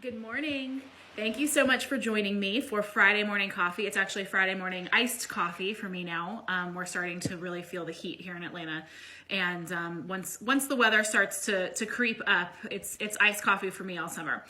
Good morning. Thank you so much for joining me for Friday morning coffee. It's actually Friday morning iced coffee for me now. We're starting to really feel the heat here in Atlanta. And once the weather starts to creep up, it's iced coffee for me all summer.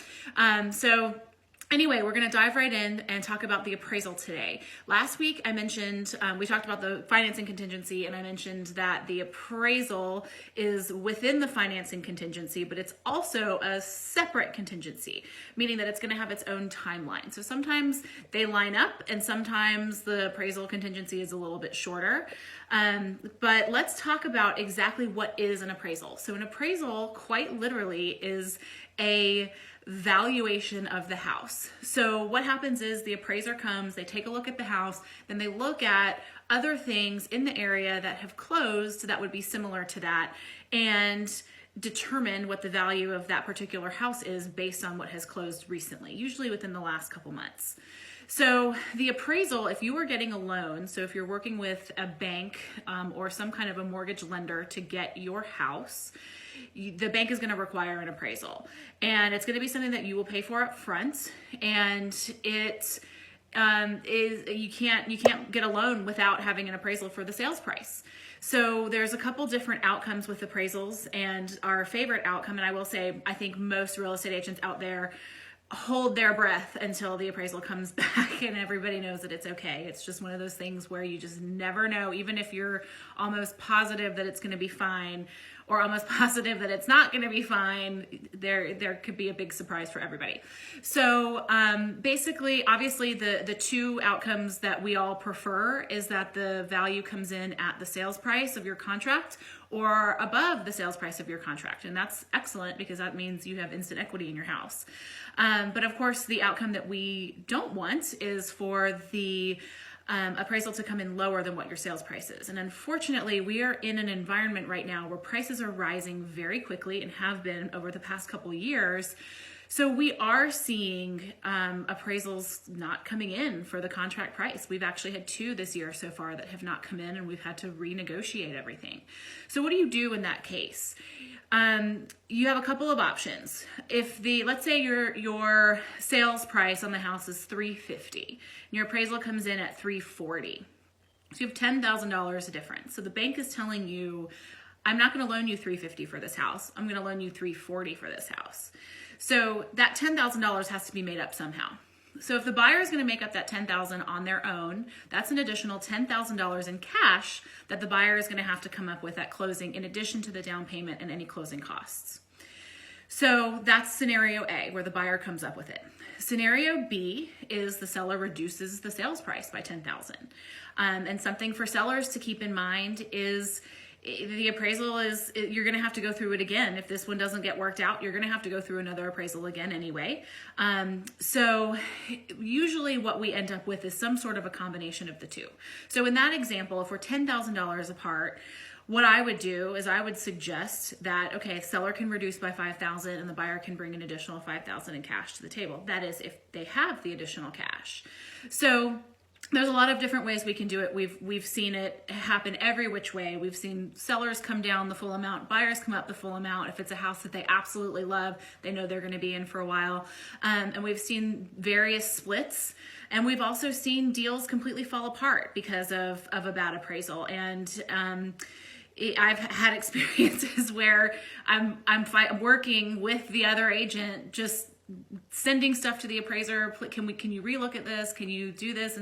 Anyway, we're going to dive right in and talk about the appraisal today. Last week, I mentioned, we talked about the financing contingency, and I mentioned that the appraisal is within the financing contingency, but it's also a separate contingency, meaning that it's going to have its own timeline. So sometimes they line up, and sometimes the appraisal contingency is a little bit shorter. But let's talk about exactly what is an appraisal. So an appraisal, quite literally, is a valuation of the house. So what happens is the appraiser comes, they take a look at the house, then they look at other things in the area that have closed that would be similar to that, and determine what the value of that particular house is based on what has closed recently, usually within the last couple months. So the appraisal, if you are getting a loan, so if you're working with a bank or some kind of a mortgage lender to get your house, the bank is going to require an appraisal, and it's going to be something that you will pay for up front. And it is you can't get a loan without having an appraisal for the sales price. So there's a couple different outcomes with appraisals, and our favorite outcome, and I will say, I think most real estate agents out there hold their breath until the appraisal comes back and everybody knows that it's okay. It's just one of those things where you just never know, even if you're almost positive that it's going to be fine or almost positive that it's not going to be fine, there could be a big surprise for everybody. So basically, obviously, the two outcomes that we all prefer is that the value comes in at the sales price of your contract or above the sales price of your contract. And that's excellent because that means you have instant equity in your house. But of course, the outcome that we don't want is for the appraisal to come in lower than what your sales price is. And unfortunately, we are in an environment right now where prices are rising very quickly and have been over the past couple years. So we are seeing appraisals not coming in for the contract price. We've actually had 2 this year so far that have not come in, and we've had to renegotiate everything. So what do you do in that case? You have a couple of options. If let's say your sales price on the house is $350, and your appraisal comes in at $340. So you have $10,000 difference. So the bank is telling you, I'm not going to loan you $350 for this house. I'm going to loan you $340 for this house. So that $10,000 has to be made up somehow. So if the buyer is going to make up that $10,000 on their own, that's an additional $10,000 in cash that the buyer is going to have to come up with at closing, in addition to the down payment and any closing costs. So that's scenario A, where the buyer comes up with it. Scenario B is the seller reduces the sales price by $10,000. And something for sellers to keep in mind is the appraisal is, you're going to have to go through it again. If this one doesn't get worked out, you're going to have to go through another appraisal again anyway. So usually what we end up with is some sort of a combination of the two. So in that example, if we're $10,000 apart, what I would do is I would suggest that, okay, seller can reduce by $5,000 and the buyer can bring an additional $5,000 in cash to the table. That is if they have the additional cash. So there's a lot of different ways we can do it. We've seen it happen every which way. We've seen sellers come down the full amount, buyers come up the full amount. If it's a house that they absolutely love, they know they're going to be in for a while. And we've seen various splits. And we've also seen deals completely fall apart because of a bad appraisal. And I've had experiences where I'm working with the other agent, just sending stuff to the appraiser. Can you relook at this? Can you do this?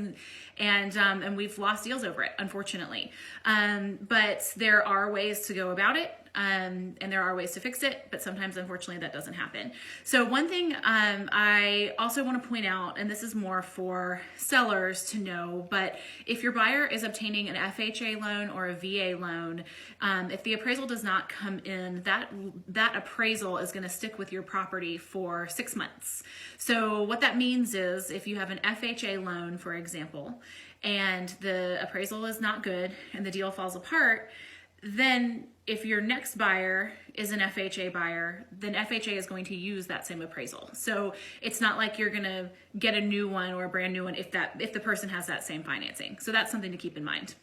And we've lost deals over it, unfortunately. But there are ways to go about it. And there are ways to fix it, but sometimes, unfortunately, that doesn't happen. So one thing I also want to point out, and this is more for sellers to know, but if your buyer is obtaining an FHA loan or a VA loan, if the appraisal does not come in, that appraisal is going to stick with your property for 6 months. So what that means is if you have an FHA loan, for example, and the appraisal is not good and the deal falls apart, then if your next buyer is an FHA buyer, then FHA is going to use that same appraisal. So it's not like you're going to get a new one or a brand new one if the person has that same financing. So that's something to keep in mind.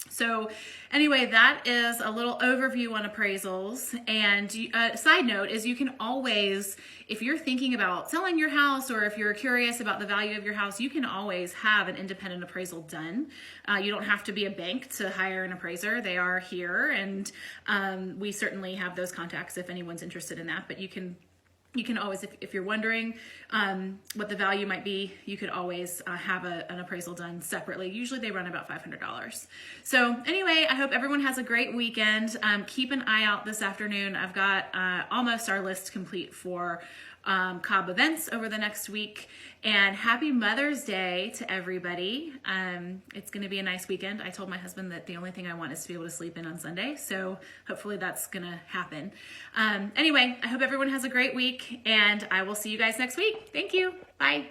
So anyway, that is a little overview on appraisals. And side note is you can always, if you're thinking about selling your house or if you're curious about the value of your house, you can always have an independent appraisal done. You don't have to be a bank to hire an appraiser. They are here, and we certainly have those contacts if anyone's interested in that. But you can always, if you're wondering what the value might be, you could always have an appraisal done separately. Usually they run about $500. So anyway, I hope everyone has a great weekend. Keep an eye out this afternoon. I've got almost our list complete for Cobb events over the next week. And happy Mother's Day to everybody. It's going to be a nice weekend. I told my husband that the only thing I want is to be able to sleep in on Sunday. So hopefully that's going to happen. Anyway, I hope everyone has a great week, and I will see you guys next week. Thank you. Bye.